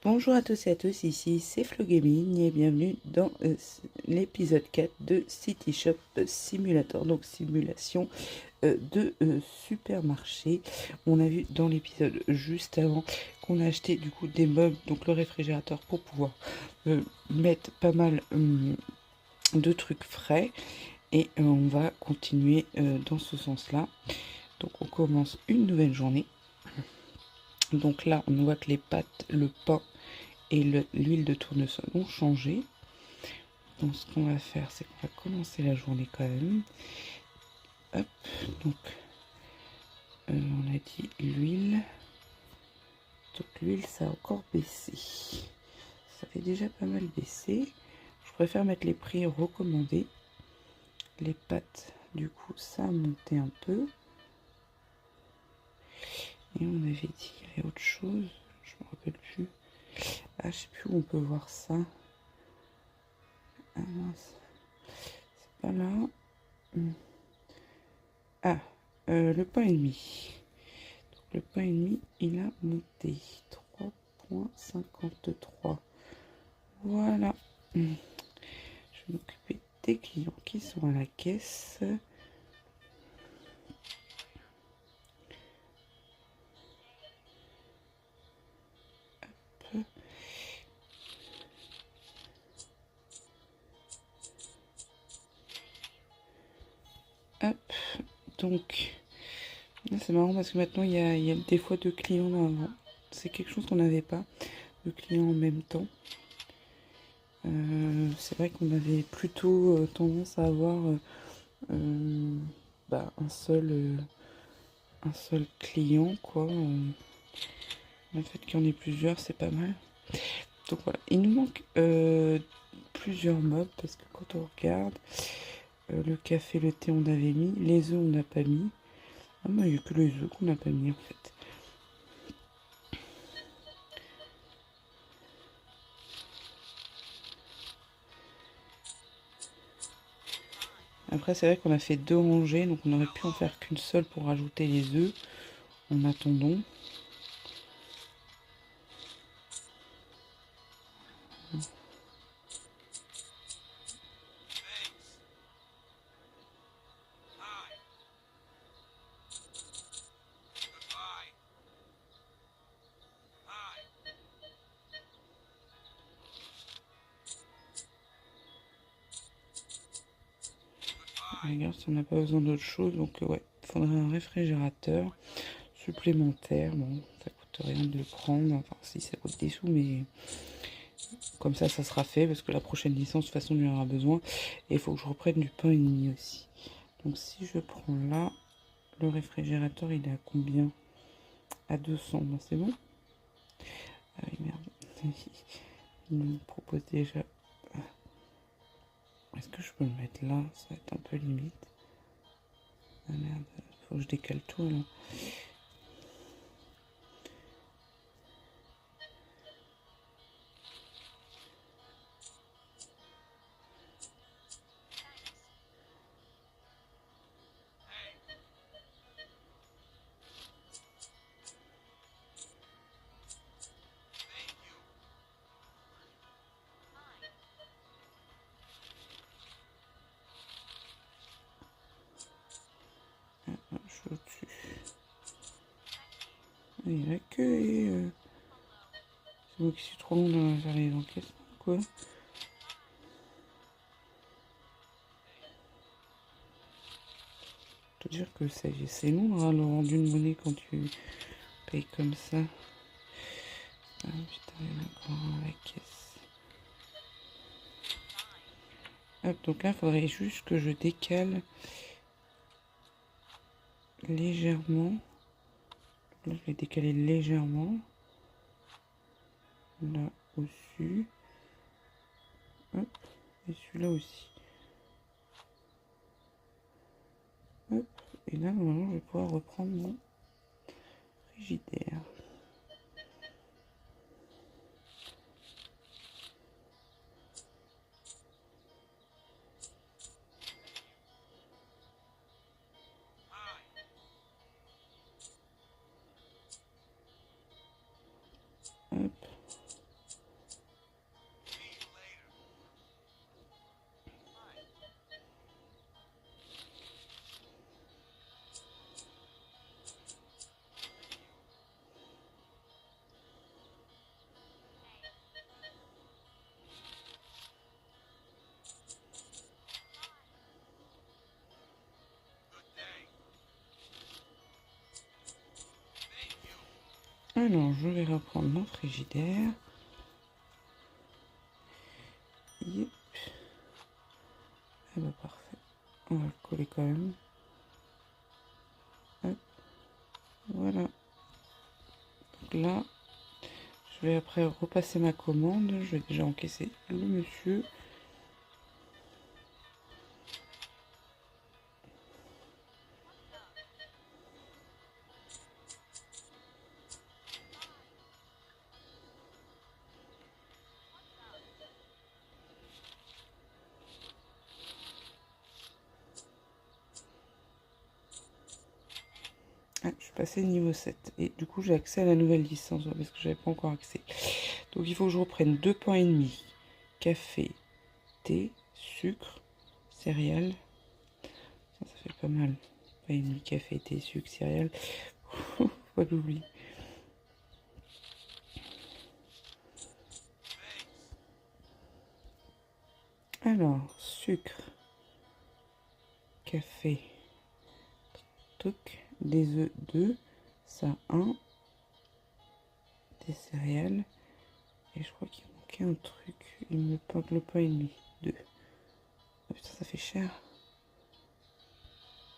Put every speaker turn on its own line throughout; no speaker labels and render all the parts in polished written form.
Bonjour à tous et à tous, ici c'est Flo Gaming et bienvenue dans l'épisode 4 de City Shop Simulator, donc simulation de supermarché. On a vu dans l'épisode juste avant qu'on a acheté du coup des meubles, donc le réfrigérateur pour pouvoir mettre pas mal de trucs frais et on va continuer dans ce sens-là. Donc on commence une nouvelle journée. Donc là on voit que les pâtes, le pain et l'huile de tournesol ont changé. Donc ce qu'on va faire, c'est qu'on va commencer la journée quand même. Hop, donc on a dit l'huile. Donc l'huile, ça a encore baissé. Ça fait déjà pas mal baissé. Je préfère mettre les prix recommandés. Les pâtes, du coup, ça a monté un peu. Et on avait dit, il y avait autre chose. Je me rappelle plus. Ah, je sais plus où on peut voir ça. Ah mince. C'est pas là. Ah, le pain et demi. Donc, le pain et demi, il a monté 3,53. Voilà. Je vais m'occuper des clients qui sont à la caisse. Hop. Hop. Donc, c'est marrant parce que maintenant, il y a des fois deux clients là avant. C'est quelque chose qu'on n'avait pas, deux clients en même temps. C'est vrai qu'on avait plutôt tendance à avoir un seul client, quoi. Le fait qu'il y en ait plusieurs, c'est pas mal. Donc voilà, il nous manque plusieurs meubles parce que quand on regarde, le café, le thé, on avait mis, les œufs, on n'a pas mis. Ah, mais il n'y a que les œufs qu'on n'a pas mis en fait. Après, c'est vrai qu'on a fait deux rangées, donc on aurait pu en faire qu'une seule pour rajouter les œufs en attendant. Regarde, si on n'a pas besoin d'autre chose, donc ouais, il faudrait un réfrigérateur supplémentaire. Bon, ça coûte rien de le prendre, enfin si ça coûte des sous, mais comme ça sera fait parce que la prochaine licence, de toute façon, il y aura besoin. Et il faut que je reprenne du pain et demi aussi. Donc si je prends là, le réfrigérateur, il est à combien? À 200, ben, c'est bon. Ah oui, merde. Il me propose déjà. Est-ce que je peux le mettre là? Ça va être un peu limite. Ah merde, faut que je décale tout là. Ah, je suis au-dessus. Il y a la queue et. C'est moi qui suis trop long dans faire les encaissements, quoi. Je peux dire que c'est long, hein, le rendu de monnaie quand tu payes comme ça. Ah putain, il y en a encore un à la caisse. Hop, donc là, il faudrait juste que je décale légèrement. Là, je vais décaler légèrement. Là, au-dessus. Hop, et celui-là aussi. Hop, et là, normalement, je vais pouvoir reprendre mon frigidaire. Hop. Alors, je vais reprendre mon frigidaire. Yep. Ah bah parfait. On va le coller quand même. Hop. Voilà. Donc là, je vais après repasser ma commande. Je vais déjà encaisser le monsieur. Ah, je suis passée niveau 7. Et du coup, j'ai accès à la nouvelle licence parce que j'avais pas encore accès. Donc, il faut que je reprenne 2 pains et demi. Café, thé, sucre, céréales. Ça fait pas mal. Pain et demi, café, thé, sucre, céréales. Faut pas l'oublier. Alors, sucre, café, truc, des œufs 2, ça 1, des céréales, et je crois qu'il manquait un truc, il me manque le pain et demi, 2. Oh putain, ça fait cher.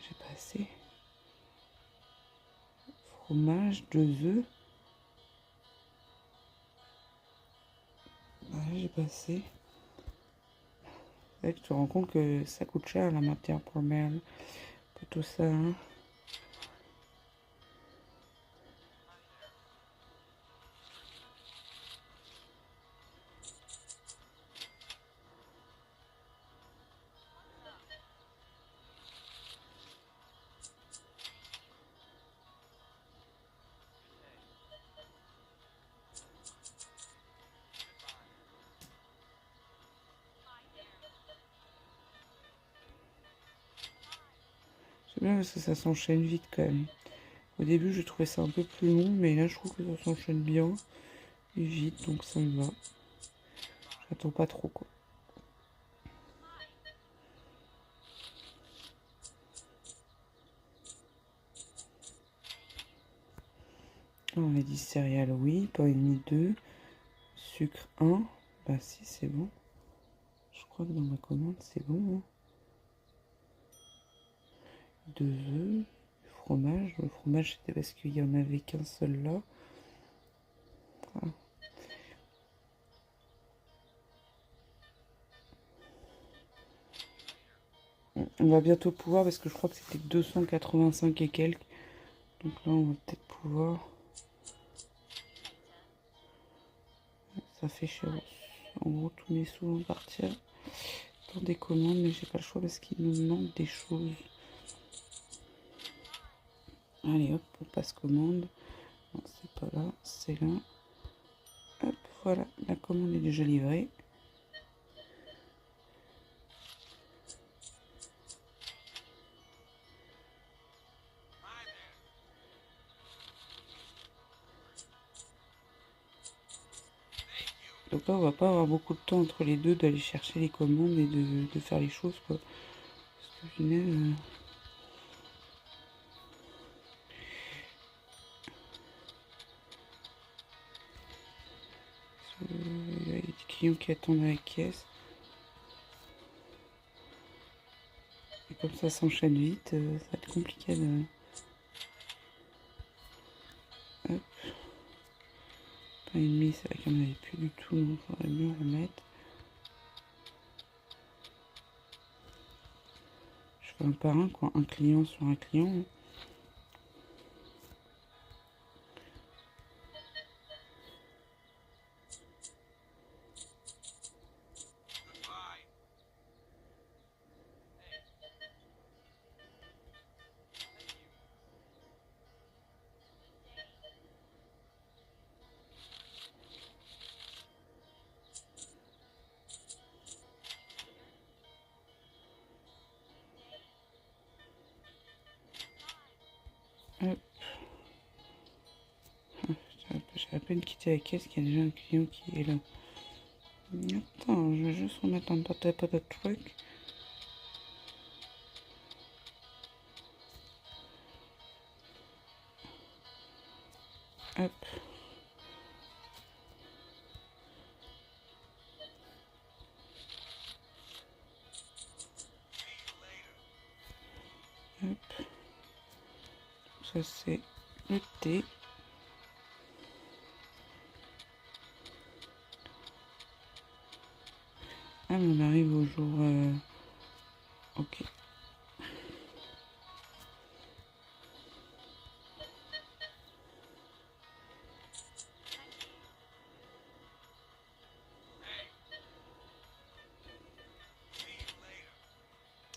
J'ai pas assez. Fromage, 2 œufs. Ouais, j'ai pas assez. Là, tu te rends compte que ça coûte cher la matière première. Pour tout ça, hein. C'est bien parce que ça s'enchaîne vite quand même. Au début, je trouvais ça un peu plus long, mais là, je trouve que ça s'enchaîne bien et vite, donc ça me va. J'attends pas trop, quoi. On a dit céréales, oui. Pain et demi, 2. Sucre, 1. Bah si, c'est bon. Je crois que dans ma commande, c'est bon. Hein. 2 œufs. Fromage. Le fromage, c'était parce qu'il n'y en avait qu'un seul là. Voilà. On va bientôt pouvoir, parce que je crois que c'était 285 et quelques. Donc là, on va peut-être pouvoir. Ça fait cher. En gros, tous mes sous vont partir pour des commandes, mais j'ai pas le choix parce qu'il nous manque des choses. Allez hop, on passe commande. Non, c'est pas là, c'est là. Hop, voilà, la commande est déjà livrée. Donc là, on va pas avoir beaucoup de temps entre les deux d'aller chercher les commandes et de faire les choses, quoi. Parce que finalement, il y a des clients qui attendent à la caisse. Et comme ça s'enchaîne vite, ça va être compliqué de... Hop. Pas et demi, c'est vrai qu'il n'y en avait plus du tout, donc il faudrait mieux en remettre. Je fais un par un, quoi. Un client sur un client. Hop. J'ai à peine quitté la caisse qu'il y a déjà un client qui est là. Attends, je vais juste remettre un pas de truc. Hop. ça c'est le thé. Ah, mais on arrive au jour... Ok.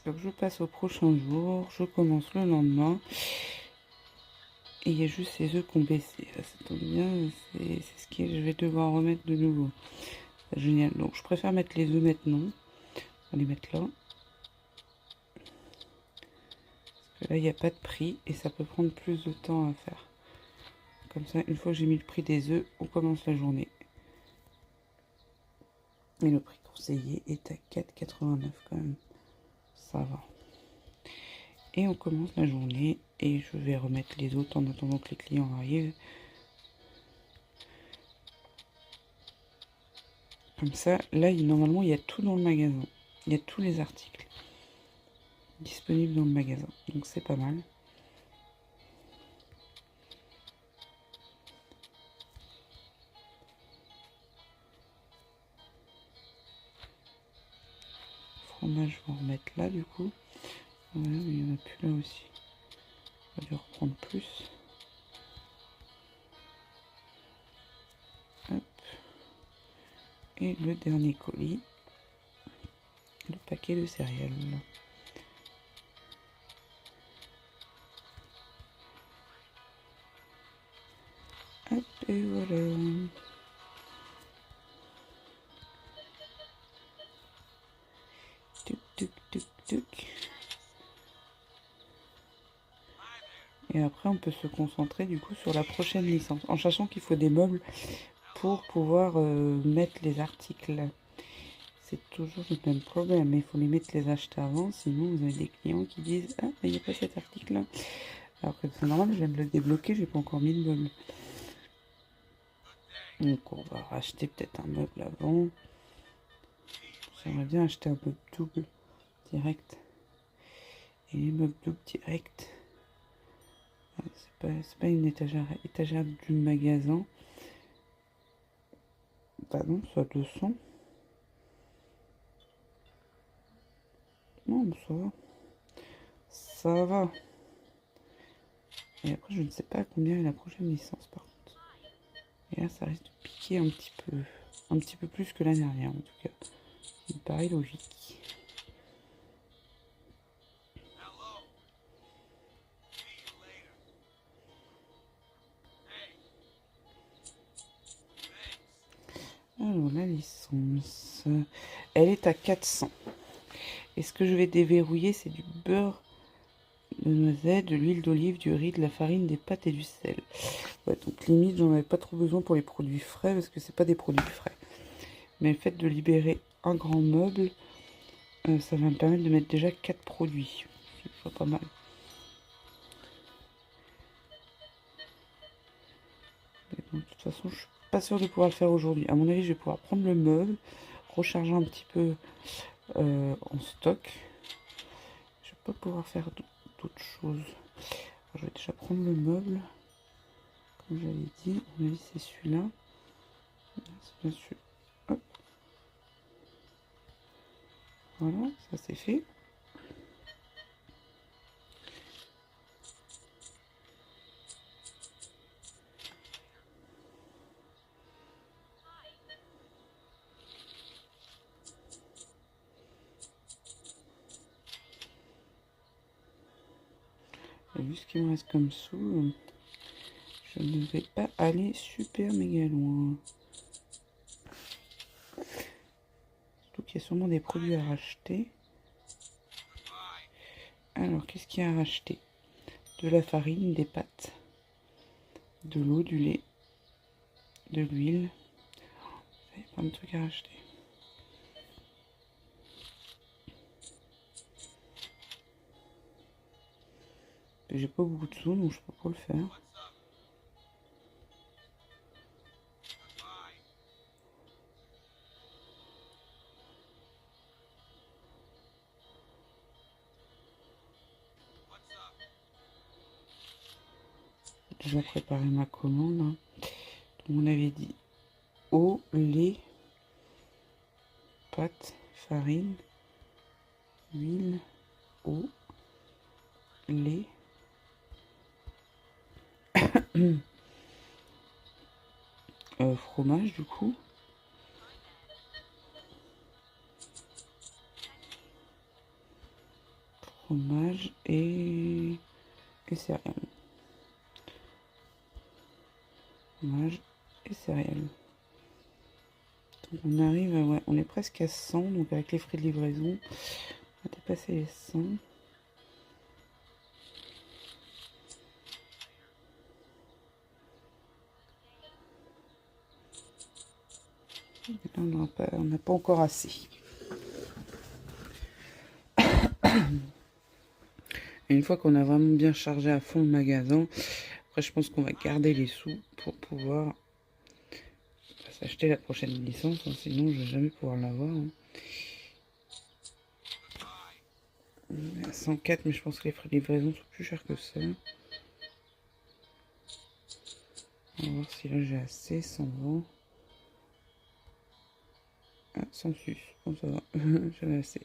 Donc je passe au prochain jour, je commence le lendemain. Et il y a juste ces œufs qui ont baissé. Là, ça tombe bien, c'est ce que je vais devoir remettre de nouveau. C'est génial. Donc je préfère mettre les œufs maintenant. On va les mettre là. Parce que là, il n'y a pas de prix et ça peut prendre plus de temps à faire. Comme ça, une fois que j'ai mis le prix des œufs, on commence la journée. Et le prix conseillé est à 4,89 quand même. Ça va. Et on commence la journée et je vais remettre les autres en attendant que les clients arrivent. Comme ça, là, normalement, il y a tout dans le magasin. Il y a tous les articles disponibles dans le magasin. Donc c'est pas mal. Fromage, je vais en remettre là du coup. Voilà, mais il n'y en a plus là aussi. On va dû reprendre plus. Hop. Et le dernier colis. Le paquet de céréales. Hop, et voilà. Tuc, tuc, tuc, tuc. Et après, on peut se concentrer du coup sur la prochaine licence. En sachant qu'il faut des meubles pour pouvoir mettre les articles. C'est toujours le même problème. Il faut les mettre, les acheter avant. Sinon, vous avez des clients qui disent: ah, il n'y a pas cet article-là. Alors que c'est normal, je viens de le débloquer, j'ai pas encore mis le meuble. Donc, on va racheter peut-être un meuble avant. J'aimerais bien acheter un meuble double direct. Et les meubles doubles direct, c'est pas une étagère du magasin. Bah non, ça 200. Non, mais ça va. Ça va. Et après, je ne sais pas combien est la prochaine licence par contre. Et là, ça risque de piquer un petit peu plus que l'année dernière en tout cas. Il me paraît logique. Alors, la licence, elle est à 400. Et ce que je vais déverrouiller, c'est du beurre de noisette, de l'huile d'olive, du riz, de la farine, des pâtes et du sel. Ouais, donc limite, j'en avais pas trop besoin pour les produits frais, parce que c'est pas des produits frais. Mais le fait de libérer un grand meuble, ça va me permettre de mettre déjà 4 produits. C'est pas mal. Mais bon, de toute façon, je suis pas sûre de pouvoir le faire aujourd'hui. À mon avis, je vais pouvoir prendre le meuble, recharger un petit peu en stock. Je vais pas pouvoir faire d'autres choses. Alors, je vais déjà prendre le meuble. Comme j'avais dit, à mon avis, c'est celui-là. C'est bien sûr. Hop. Voilà, ça c'est fait. Et vu ce qu'il me reste comme sous, je ne vais pas aller super méga loin. Surtout qu'il y a sûrement des produits à racheter. Alors, qu'est-ce qu'il y a à racheter? De la farine, des pâtes, de l'eau, du lait, de l'huile. Il y a plein de trucs à racheter. J'ai pas beaucoup de sous, donc je peux pas le faire. déjà préparé ma commande. Hein. Donc, on avait dit eau, lait, pâte, farine, huile, eau, lait, fromage du coup. Fromage et céréales. Fromage et céréales. Donc on arrive à, ouais, on est presque à 100, donc avec les frais de livraison, on a dépassé les 100. Et là, on n'a pas encore assez. Et une fois qu'on a vraiment bien chargé à fond le magasin, après je pense qu'on va garder les sous pour pouvoir s'acheter la prochaine licence, hein, sinon je vais jamais pouvoir l'avoir. Hein. On est à 104, mais je pense que les frais de livraison sont plus chers que ça. On va voir si là j'ai assez, 120. Ah, 106, bon ça va, j'avais assez.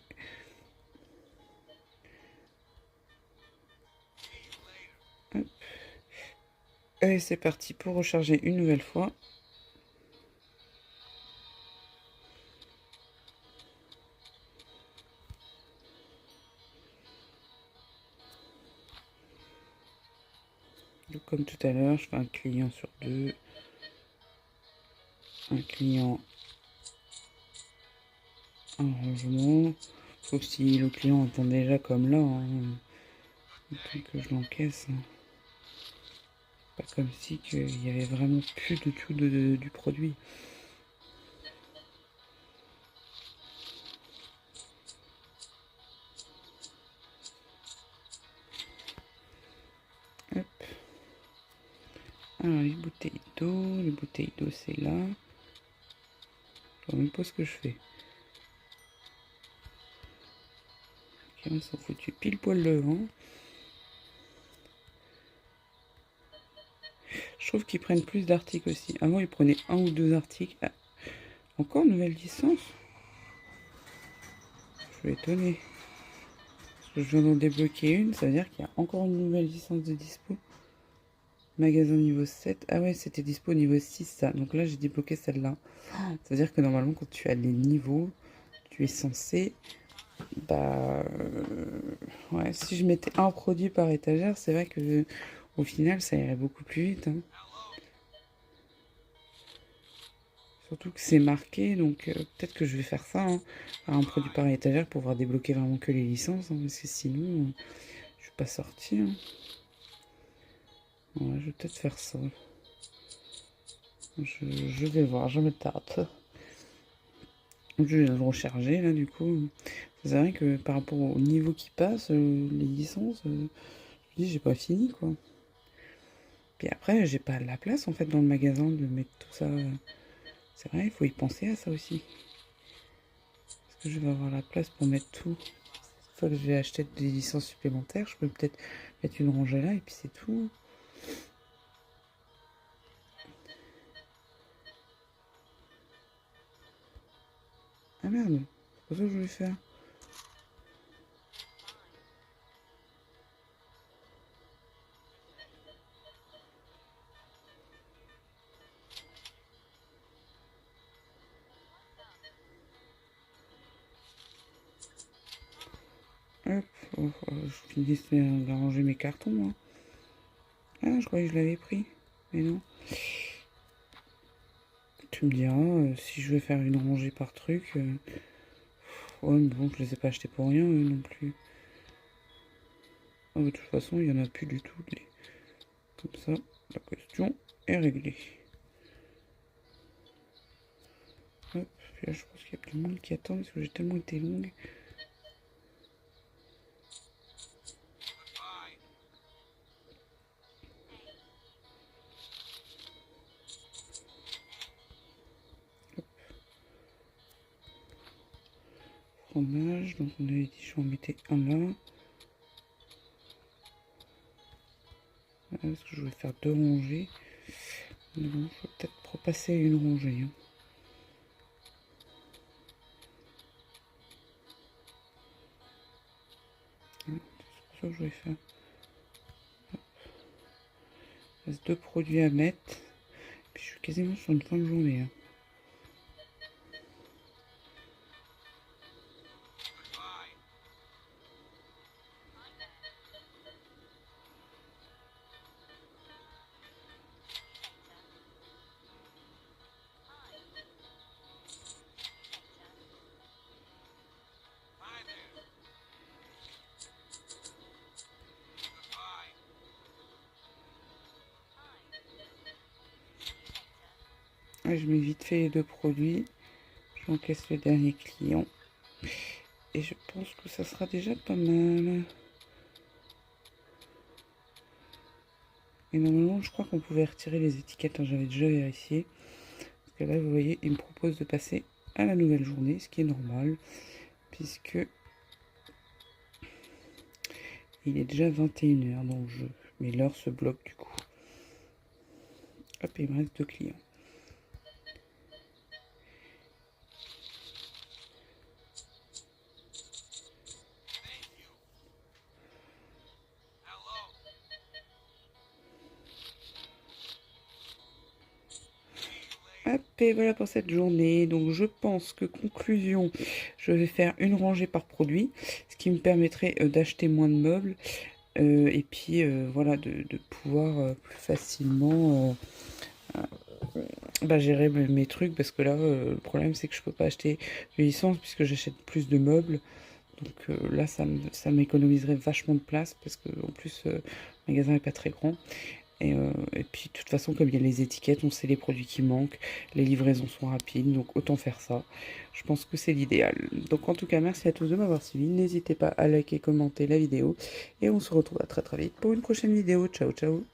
Hop. Allez, c'est parti pour recharger une nouvelle fois. Donc, comme tout à l'heure, je fais un client sur deux. Un client, un rangement. Sauf si le client attend déjà comme là. Hein, que je l'encaisse. Hein. Pas comme si il y avait vraiment plus du tout du produit. Hop. Alors les bouteilles d'eau c'est là. Je vois même pas ce que je fais. Ok, on s'en foutu pile poil devant. Je trouve qu'ils prennent plus d'articles aussi. Avant ils prenaient un ou deux articles. Ah, encore une nouvelle licence. Je suis étonné. Parce que je viens d'en débloquer une, ça veut dire qu'il y a encore une nouvelle licence de dispo. Magasin niveau 7. Ah ouais, c'était dispo niveau 6 ça. Donc là j'ai débloqué celle-là. Ça veut dire que normalement quand tu as les niveaux, tu es censé... Bah... ouais, si je mettais un produit par étagère, c'est vrai que au final ça irait beaucoup plus vite. Hein. Surtout que c'est marqué, donc peut-être que je vais faire ça, hein, un produit par étagère pour pouvoir débloquer vraiment que les licences, hein, parce que sinon, je vais pas sortir. Hein. Ouais, je vais peut-être faire ça. Je vais voir, je me tâte. Je vais le recharger là du coup. C'est vrai que par rapport au niveau qui passe, les licences, je me dis j'ai pas fini quoi. Puis après, j'ai pas la place en fait dans le magasin de mettre tout ça. C'est vrai, il faut y penser à ça aussi. Est-ce que je vais avoir la place pour mettre tout? Une fois que je vais acheter des licences supplémentaires, je peux peut-être mettre une rangée là et puis c'est tout. Ah merde, c'est pas ça que je voulais faire. Hop, je finis de ranger mes cartons. Hein. Ah, je croyais que je l'avais pris. Mais non. Tu me diras, si je vais faire une rangée par truc... ouais, mais bon, je les ai pas achetés pour rien, eux non plus. Ah, de toute façon, il y en a plus du tout. Comme ça, la question est réglée. Hop, puis là, je pense qu'il y a plus de monde qui attend parce que j'ai tellement été longue. Fromage, donc on avait dit je vais en mettre un là. Parce que je vais faire 2 rangées. Donc, je vais peut-être repasser à une rangée. Hein. C'est pour ça que je vais faire. Il reste 2 produits à mettre. Puis je suis quasiment sur une fin de journée. Hein. Je mets vite fait les 2 produits. J'encaisse le dernier client. Et je pense que ça sera déjà pas mal. Et normalement, je crois qu'on pouvait retirer les étiquettes. Hein, j'avais déjà vérifié. Parce que là, vous voyez, il me propose de passer à la nouvelle journée, ce qui est normal. Puisque il est déjà 21h dans le jeu. Mais l'heure se bloque du coup. Hop, il me reste 2 clients. Hop, et voilà pour cette journée. Donc je pense que conclusion, je vais faire une rangée par produit, ce qui me permettrait d'acheter moins de meubles et puis voilà de pouvoir plus facilement gérer mes trucs, parce que là le problème c'est que je peux pas acheter de licence puisque j'achète plus de meubles. Donc là ça m'économiserait vachement de place parce que en plus le magasin est pas très grand. Et puis, de toute façon, comme il y a les étiquettes, on sait les produits qui manquent, les livraisons sont rapides, donc autant faire ça. Je pense que c'est l'idéal. Donc, en tout cas, merci à tous de m'avoir suivi. N'hésitez pas à liker, commenter la vidéo. Et on se retrouve à très très vite pour une prochaine vidéo. Ciao, ciao!